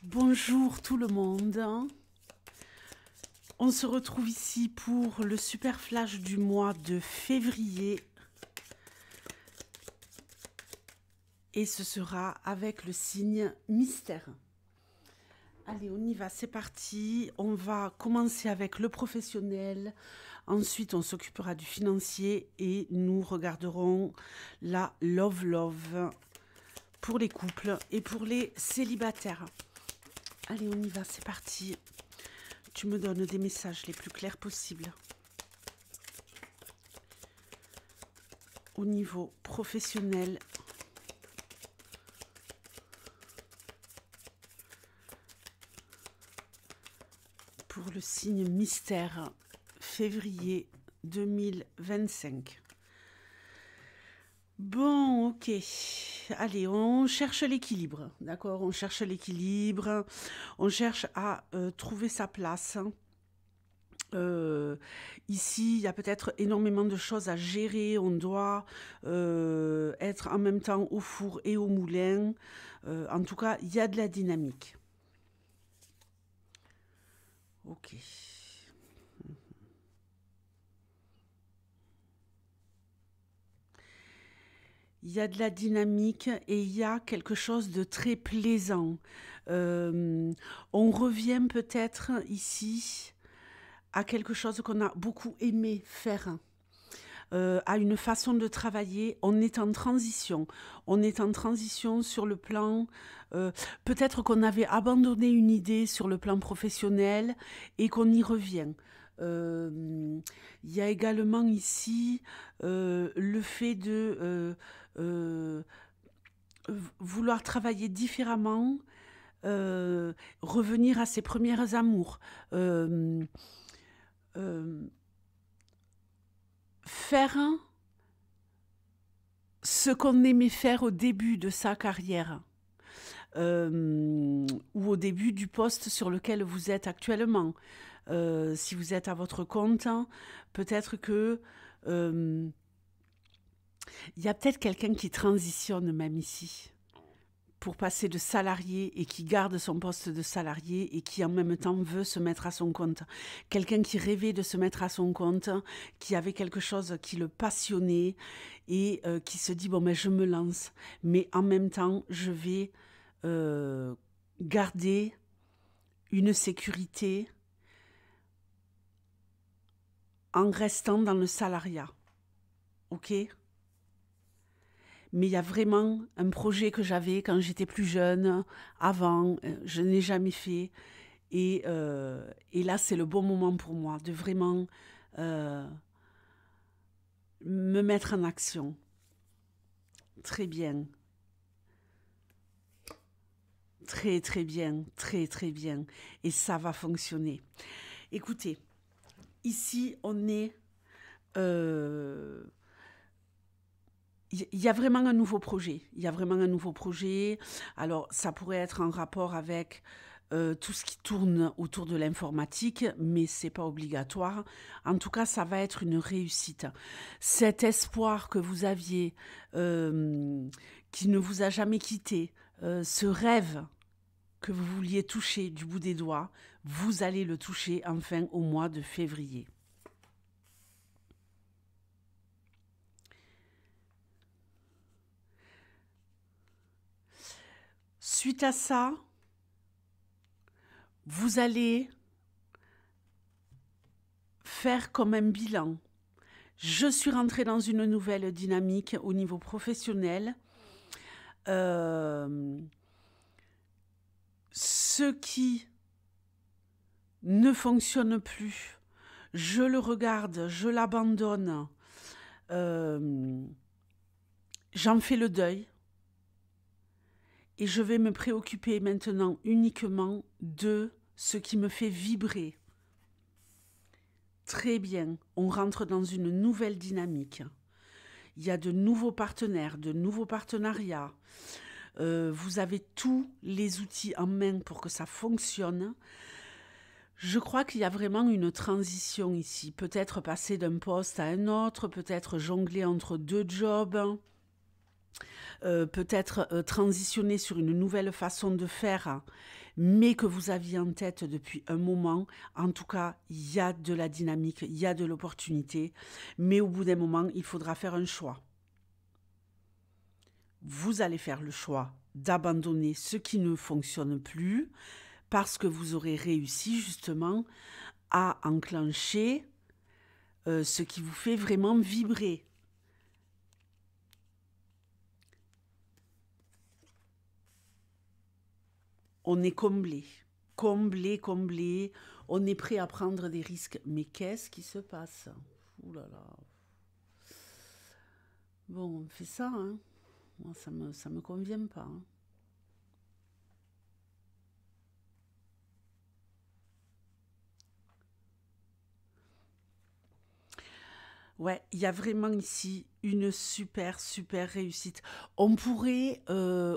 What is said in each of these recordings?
Bonjour tout le monde. On se retrouve ici pour le super flash du mois de février. Et ce sera avec le signe mystère. Allez, on y va, c'est parti. On va commencer avec le professionnel. Ensuite, on s'occupera du financier et nous regarderons la love pour les couples et pour les célibataires. Allez, on y va, c'est parti. Tu me donnes des messages les plus clairs possibles. Au niveau professionnel, pour le signe mystère, février 2025. Bon, ok. Allez, on cherche l'équilibre, d'accord? On cherche l'équilibre, on cherche à trouver sa place. Ici, il y a peut-être énormément de choses à gérer. On doit être en même temps au four et au moulin. En tout cas, il y a de la dynamique. Ok. Il y a de la dynamique et il y a quelque chose de très plaisant. On revient peut-être ici à quelque chose qu'on a beaucoup aimé faire, à une façon de travailler. On est en transition. On est en transition sur le plan... peut-être qu'on avait abandonné une idée sur le plan professionnel et qu'on y revient. Il y a également ici le fait de vouloir travailler différemment, revenir à ses premières amours, faire ce qu'on aimait faire au début de sa carrière. Ou au début du poste sur lequel vous êtes actuellement. Si vous êtes à votre compte, peut-être que il y a peut-être quelqu'un qui transitionne même ici pour passer de salarié et qui garde son poste de salarié et qui en même temps veut se mettre à son compte. Quelqu'un qui rêvait de se mettre à son compte, qui avait quelque chose qui le passionnait et qui se dit « bon, mais je me lance, mais en même temps, je vais garder une sécurité en restant dans le salariat. » Ok ? Mais il y a vraiment un projet que j'avais quand j'étais plus jeune, avant, je n'ai jamais fait. Et là, c'est le bon moment pour moi de vraiment me mettre en action. Très bien. Très, très bien. Très, très bien. Et ça va fonctionner. Écoutez, ici, on est... il y a vraiment un nouveau projet. Il y a vraiment un nouveau projet. Alors, ça pourrait être en rapport avec tout ce qui tourne autour de l'informatique, mais c'est pas obligatoire. En tout cas, ça va être une réussite. Cet espoir que vous aviez, qui ne vous a jamais quitté, ce rêve que vous vouliez toucher du bout des doigts, vous allez le toucher enfin au mois de février. Suite à ça, vous allez faire comme un bilan. Je suis rentrée dans une nouvelle dynamique au niveau professionnel. Ce qui ne fonctionne plus, je le regarde, je l'abandonne. J'en fais le deuil. Et je vais me préoccuper maintenant uniquement de ce qui me fait vibrer. Très bien, on rentre dans une nouvelle dynamique. Il y a de nouveaux partenaires, de nouveaux partenariats. Vous avez tous les outils en main pour que ça fonctionne. Je crois qu'il y a vraiment une transition ici. Peut-être passer d'un poste à un autre, peut-être jongler entre deux jobs. peut-être transitionner sur une nouvelle façon de faire, mais que vous aviez en tête depuis un moment. En tout cas, il y a de la dynamique, il y a de l'opportunité, mais au bout d'un moment, il faudra faire un choix. Vous allez faire le choix d'abandonner ce qui ne fonctionne plus parce que vous aurez réussi justement à enclencher ce qui vous fait vraiment vibrer. On est comblé, comblé, comblé. On est prêt à prendre des risques. Mais qu'est-ce qui se passe? Ouh là là. Bon, on fait ça, hein. Moi, ça me convient pas, hein. Ouais, il y a vraiment ici une super, super réussite. On pourrait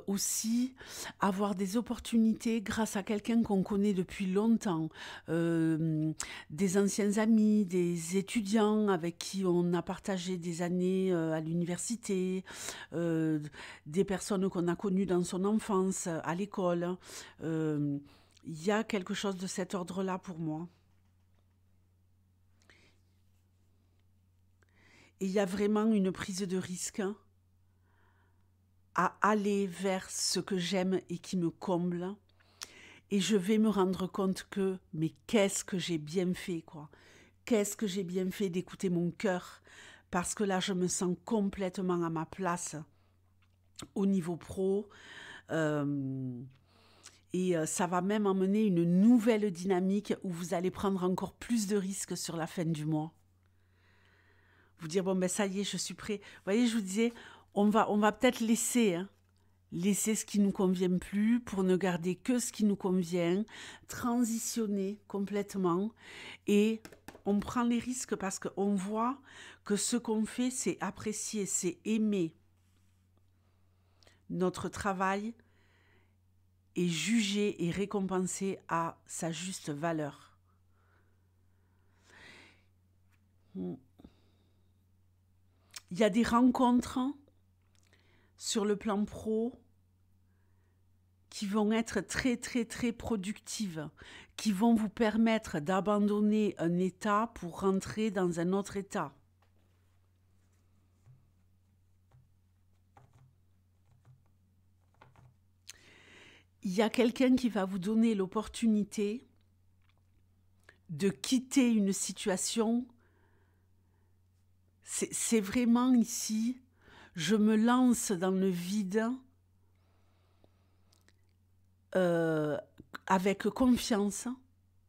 aussi avoir des opportunités grâce à quelqu'un qu'on connaît depuis longtemps, des anciens amis, des étudiants avec qui on a partagé des années à l'université, euh, des personnes qu'on a connues dans son enfance, à l'école. Euh, Il y a quelque chose de cet ordre-là pour moi. Et il y a vraiment une prise de risque à aller vers ce que j'aime et qui me comble. Et je vais me rendre compte que, mais qu'est-ce que j'ai bien fait, quoi. Qu'est-ce que j'ai bien fait d'écouter mon cœur. Parce que là, je me sens complètement à ma place au niveau pro. Euh, ça va même emmener une nouvelle dynamique où vous allez prendre encore plus de risques sur la fin du mois. Vous dire, bon, ben ça y est, je suis prêt. Vous voyez, je vous disais, on va peut-être laisser, hein, laisser ce qui nous convient plus pour ne garder que ce qui nous convient, transitionner complètement et on prend les risques parce qu'on voit que ce qu'on fait, c'est apprécier, c'est aimer. Notre travail est jugé et récompensé à sa juste valeur. Il y a des rencontres sur le plan pro qui vont être très très très productives, qui vont vous permettre d'abandonner un état pour rentrer dans un autre état. Il y a quelqu'un qui va vous donner l'opportunité de quitter une situation. C'est vraiment ici, je me lance dans le vide euh, avec confiance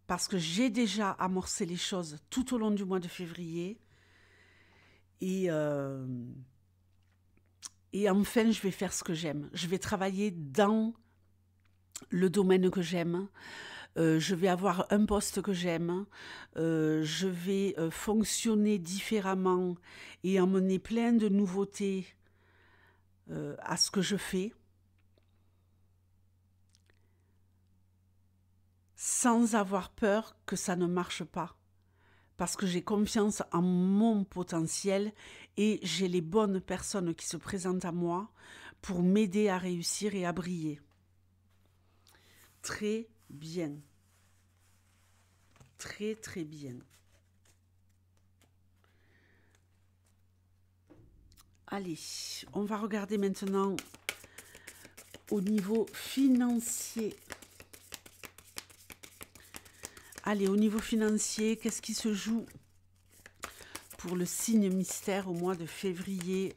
parce que j'ai déjà amorcé les choses tout au long du mois de février et et enfin je vais faire ce que j'aime. Je vais travailler dans le domaine que j'aime. Je vais avoir un poste que j'aime, je vais fonctionner différemment et emmener plein de nouveautés à ce que je fais, sans avoir peur que ça ne marche pas. Parce que j'ai confiance en mon potentiel et j'ai les bonnes personnes qui se présentent à moi pour m'aider à réussir et à briller. Très bien. Très très bien. Allez, on va regarder maintenant au niveau financier. Allez, au niveau financier, qu'est-ce qui se joue pour le signe mystère au mois de février?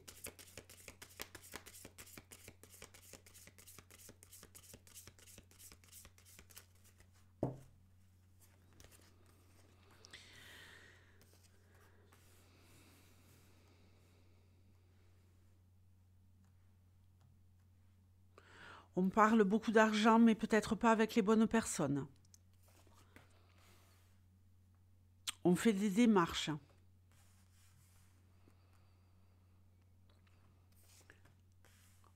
On parle beaucoup d'argent, mais peut-être pas avec les bonnes personnes. On fait des démarches.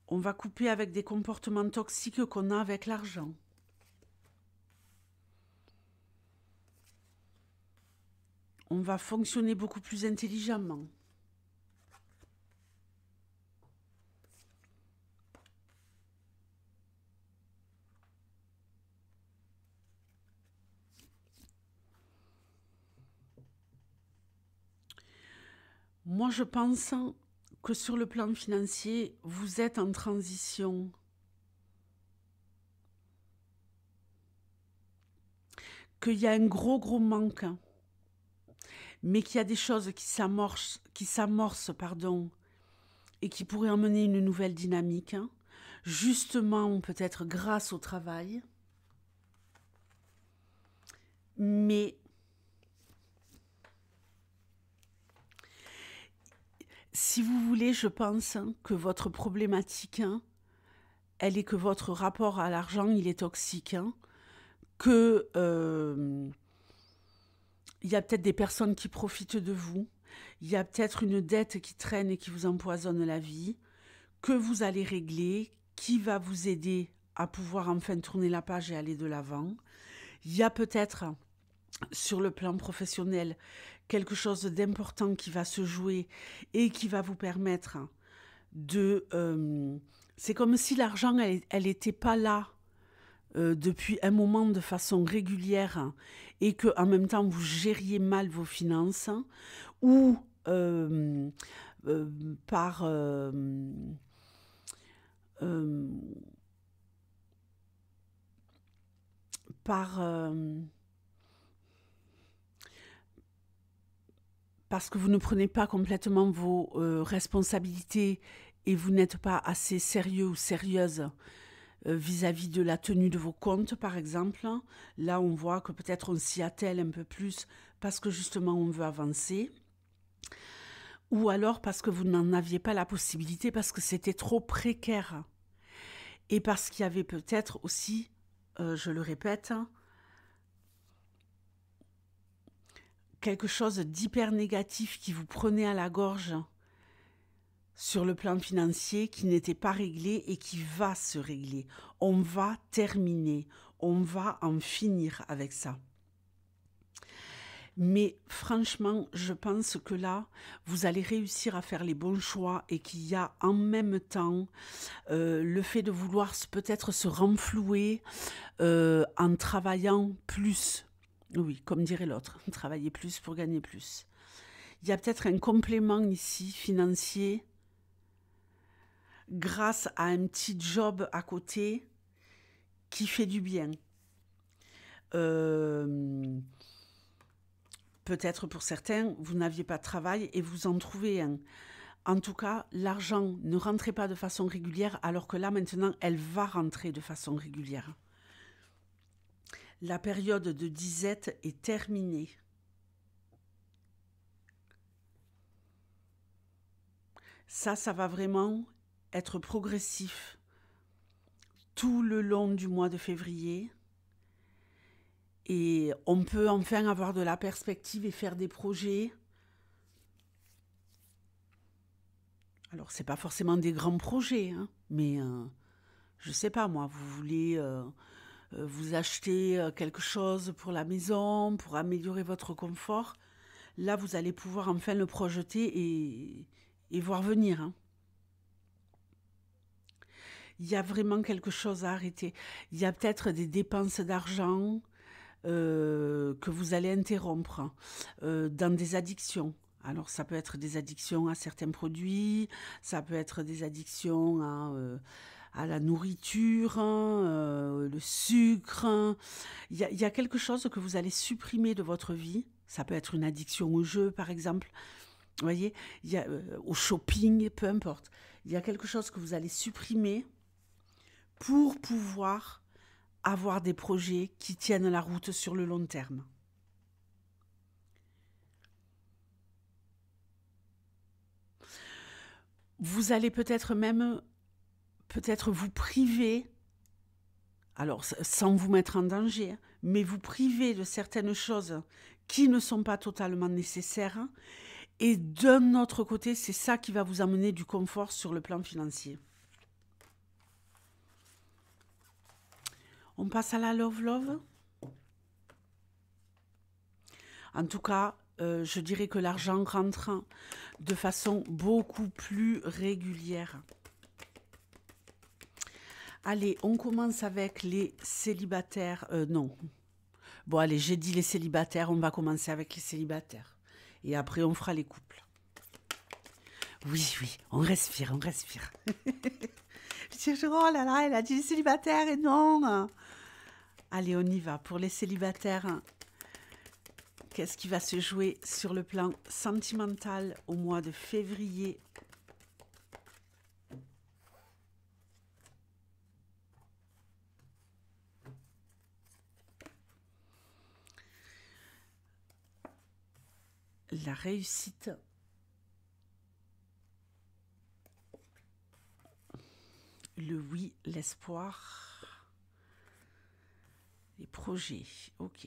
On va couper avec des comportements toxiques qu'on a avec l'argent. On va fonctionner beaucoup plus intelligemment. Moi, je pense que sur le plan financier, vous êtes en transition, qu'il y a un gros manque, mais qu'il y a des choses qui s'amorcent, pardon, et qui pourraient emmener une nouvelle dynamique, justement peut-être grâce au travail. Mais si vous voulez, je pense que votre problématique, elle est que votre rapport à l'argent, il est toxique, que il y a peut-être des personnes qui profitent de vous, il y a peut-être une dette qui traîne et qui vous empoisonne la vie, que vous allez régler, qui va vous aider à pouvoir enfin tourner la page et aller de l'avant. Il y a peut-être sur le plan professionnel quelque chose d'important qui va se jouer et qui va vous permettre de... c'est comme si l'argent, elle n'était pas là depuis un moment de façon régulière et que en même temps vous gériez mal vos finances ou par euh, par parce que vous ne prenez pas complètement vos responsabilités et vous n'êtes pas assez sérieux ou sérieuse vis-à-vis de la tenue de vos comptes, par exemple. Là, on voit que peut-être on s'y attelle un peu plus parce que justement on veut avancer. Ou alors parce que vous n'en aviez pas la possibilité, parce que c'était trop précaire. Et parce qu'il y avait peut-être aussi, je le répète, quelque chose d'hyper négatif qui vous prenait à la gorge sur le plan financier, qui n'était pas réglé et qui va se régler. On va terminer, on va en finir avec ça. Mais franchement, je pense que là, vous allez réussir à faire les bons choix et qu'il y a en même temps le fait de vouloir peut-être se renflouer en travaillant plus. Oui, comme dirait l'autre, travailler plus pour gagner plus. Il y a peut-être un complément ici financier grâce à un petit job à côté qui fait du bien. Peut-être pour certains, vous n'aviez pas de travail et vous en trouvez un. En tout cas, l'argent ne rentrait pas de façon régulière, alors que là, maintenant, elle va rentrer de façon régulière. La période de disette est terminée. Ça va vraiment être progressif tout le long du mois de février. Et on peut enfin avoir de la perspective et faire des projets. Alors, c'est pas forcément des grands projets, mais je sais pas moi, vous voulez vous acheter quelque chose pour la maison, pour améliorer votre confort. Là, vous allez pouvoir enfin le projeter et voir venir. Il y a vraiment quelque chose à arrêter. Il y a peut-être des dépenses d'argent que vous allez interrompre dans des addictions. Alors, ça peut être des addictions à certains produits, ça peut être des addictions à la nourriture, le sucre. Il y a quelque chose que vous allez supprimer de votre vie. Ça peut être une addiction au jeu, par exemple. Vous voyez, il y a, au shopping, peu importe. Il y a quelque chose que vous allez supprimer pour pouvoir avoir des projets qui tiennent la route sur le long terme. Vous allez peut-être même vous priver, alors sans vous mettre en danger, mais vous priver de certaines choses qui ne sont pas totalement nécessaires. Et d'un autre côté, c'est ça qui va vous amener du confort sur le plan financier. On passe à la love. En tout cas, je dirais que l'argent rentre de façon beaucoup plus régulière. Allez, on commence avec les célibataires. Non. Bon, allez, j'ai dit les célibataires, on va commencer avec les célibataires. Et après, on fera les couples. Oui, oui, on respire, on respire. Je dis, oh là là, elle a dit célibataire et non. Allez, on y va. Pour les célibataires, qu'est-ce qui va se jouer sur le plan sentimental au mois de février? La réussite. Le oui, l'espoir. Les projets. Ok.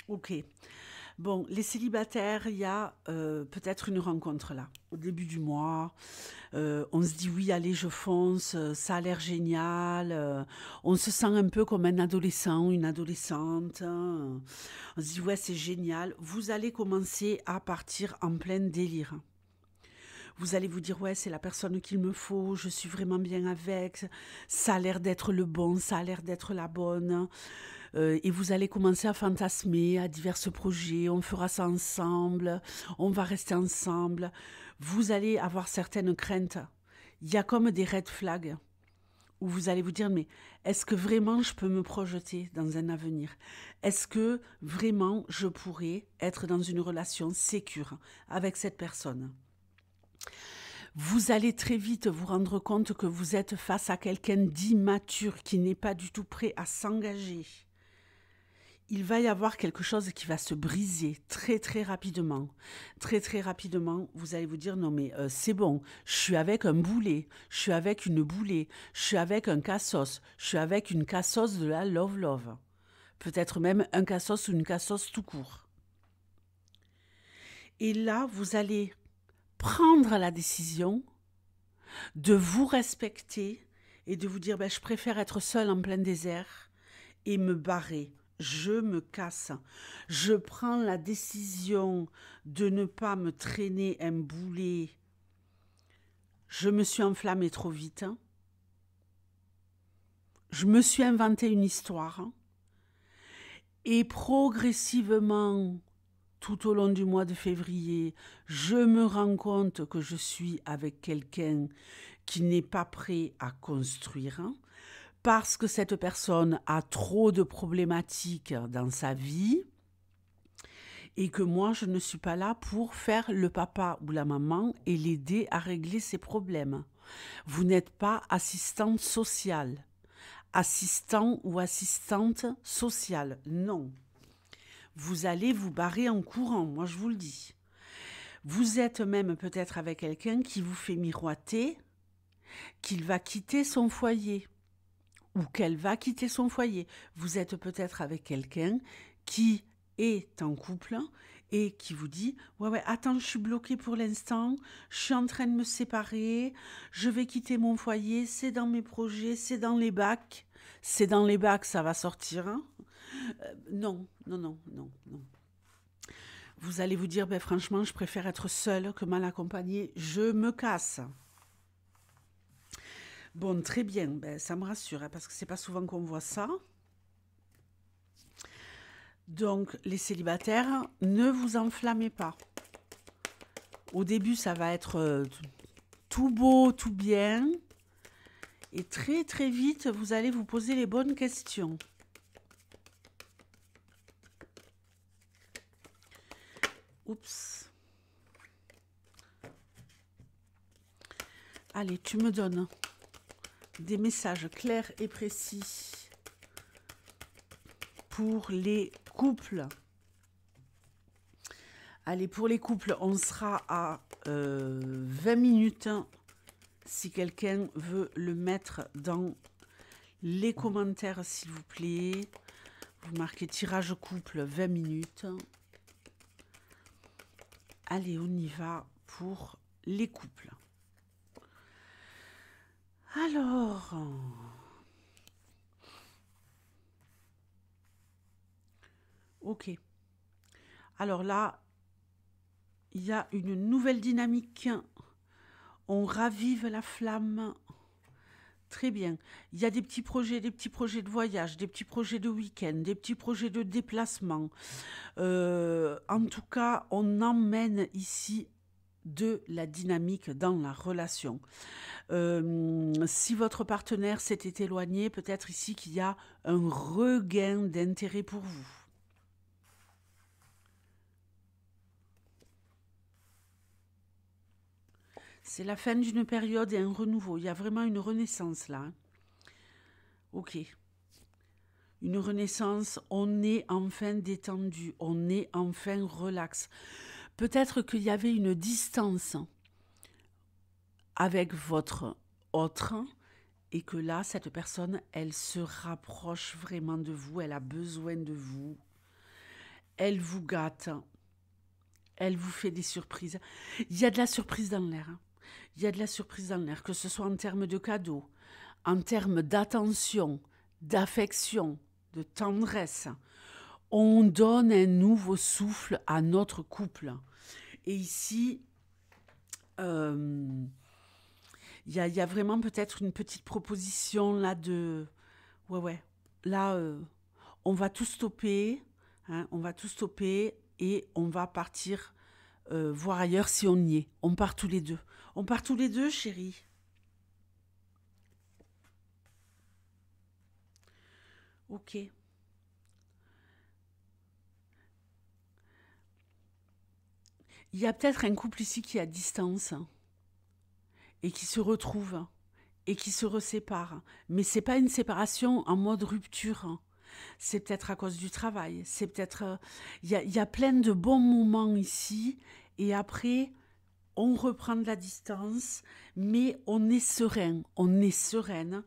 Ok. Bon, les célibataires, il y a peut-être une rencontre là, au début du mois. On se dit oui, allez, je fonce, ça a l'air génial. On se sent un peu comme un adolescent, une adolescente. On se dit ouais, c'est génial. Vous allez commencer à partir en plein délire. Vous allez vous dire ouais, c'est la personne qu'il me faut, je suis vraiment bien avec, ça a l'air d'être le bon, ça a l'air d'être la bonne. Et vous allez commencer à fantasmer à divers projets, on fera ça ensemble, on va rester ensemble. Vous allez avoir certaines craintes. Il y a comme des red flags où vous allez vous dire, mais est-ce que vraiment je peux me projeter dans un avenir? Est-ce que vraiment je pourrais être dans une relation sécure avec cette personne? Vous allez très vite vous rendre compte que vous êtes face à quelqu'un d'immature qui n'est pas du tout prêt à s'engager. Il va y avoir quelque chose qui va se briser très très rapidement. Très très rapidement, vous allez vous dire non mais c'est bon, je suis avec un boulet, je suis avec une boulet, je suis avec un cassos, je suis avec une cassos de la love love. Peut-être même un cassos ou une cassos tout court. Et là, vous allez prendre la décision de vous respecter et de vous dire ben, je préfère être seule en plein désert et me barrer. Je me casse. Je prends la décision de ne pas me traîner un boulet. Je me suis enflammée trop vite. Je me suis inventé une histoire. Et progressivement, tout au long du mois de février, je me rends compte que je suis avec quelqu'un qui n'est pas prêt à construire, parce que cette personne a trop de problématiques dans sa vie et que moi, je ne suis pas là pour faire le papa ou la maman et l'aider à régler ses problèmes. Vous n'êtes pas assistante sociale, assistant ou assistante sociale, non. Vous allez vous barrer en courant, moi je vous le dis. Vous êtes même peut-être avec quelqu'un qui vous fait miroiter qu'il va quitter son foyer ou qu'elle va quitter son foyer. Vous êtes peut-être avec quelqu'un qui est en couple et qui vous dit ouais, attends, je suis bloquée pour l'instant, je suis en train de me séparer, je vais quitter mon foyer, c'est dans mes projets, c'est dans les bacs. C'est dans les bacs, ça va sortir. Hein. Non. Vous allez vous dire, ben, franchement, je préfère être seule que mal accompagnée, je me casse. Bon, très bien, ben, ça me rassure, hein, parce que c'est pas souvent qu'on voit ça. Donc, les célibataires, ne vous enflammez pas. Au début, ça va être tout beau, tout bien. Et très, très vite, vous allez vous poser les bonnes questions. Oups. Allez, tu me donnes des messages clairs et précis pour les couples. Allez, pour les couples, on sera à 20 minutes. Si quelqu'un veut le mettre dans les commentaires, s'il vous plaît. Vous marquez tirage couple 20 minutes. Allez, on y va pour les couples. Alors, ok. Alors là, il y a une nouvelle dynamique. On ravive la flamme. Très bien. Il y a des petits projets de voyage, des petits projets de week-end, des petits projets de déplacement. En tout cas, on emmène ici de la dynamique dans la relation. Si votre partenaire s'était éloigné, peut-être ici qu'il y a un regain d'intérêt pour vous. C'est la fin d'une période et un renouveau. Il y a vraiment une renaissance là. Ok. Une renaissance, on est enfin détendu, on est enfin relax. Peut-être qu'il y avait une distance avec votre autre et que là, cette personne, elle se rapproche vraiment de vous, elle a besoin de vous, elle vous gâte, elle vous fait des surprises. Il y a de la surprise dans l'air. Il y a de la surprise dans l'air, que ce soit en termes de cadeaux, en termes d'attention, d'affection, de tendresse. On donne un nouveau souffle à notre couple. Et ici, il y a vraiment peut-être une petite proposition là de... Ouais. Là, on va tout stopper. Hein, on va tout stopper et on va partir voir ailleurs si on y est. On part tous les deux. On part tous les deux, chérie. Ok. Il y a peut-être un couple ici qui est à distance et qui se retrouve et qui se resépare. Mais c'est pas une séparation en mode rupture. C'est peut-être à cause du travail. C'est peut-être... Il y a plein de bons moments ici. Et après, on reprend de la distance, mais on est serein. On est sereine.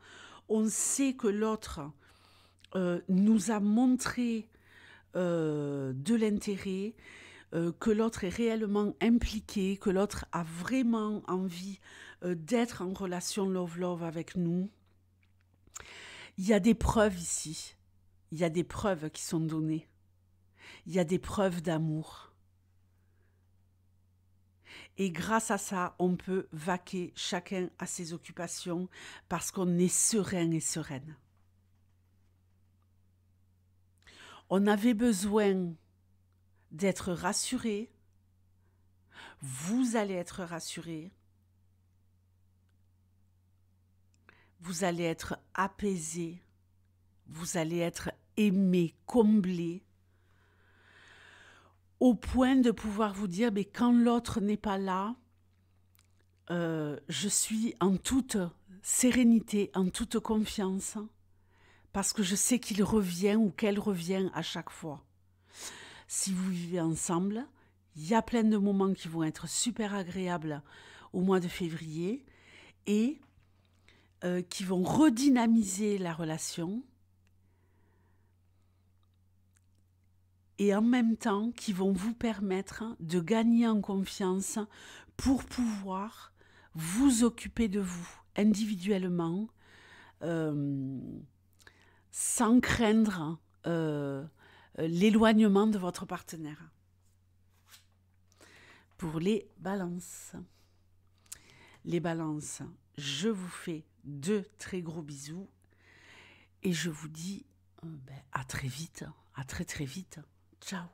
On sait que l'autre nous a montré de l'intérêt, que l'autre est réellement impliqué, que l'autre a vraiment envie d'être en relation love-love avec nous. Il y a des preuves ici. Il y a des preuves qui sont données. Il y a des preuves d'amour. Et grâce à ça, on peut vaquer chacun à ses occupations parce qu'on est serein et sereine. On avait besoin d'être rassuré. Vous allez être rassuré. Vous allez être apaisé. Vous allez être aimé, comblé, au point de pouvoir vous dire, mais quand l'autre n'est pas là, je suis en toute sérénité, en toute confiance, parce que je sais qu'il revient ou qu'elle revient à chaque fois. Si vous vivez ensemble, il y a plein de moments qui vont être super agréables au mois de février et qui vont redynamiser la relation et en même temps qui vont vous permettre de gagner en confiance pour pouvoir vous occuper de vous individuellement sans craindre l'éloignement de votre partenaire. Pour les balances. Les balances, je vous fais de très gros bisous et je vous dis à très vite, à très très vite. Ciao.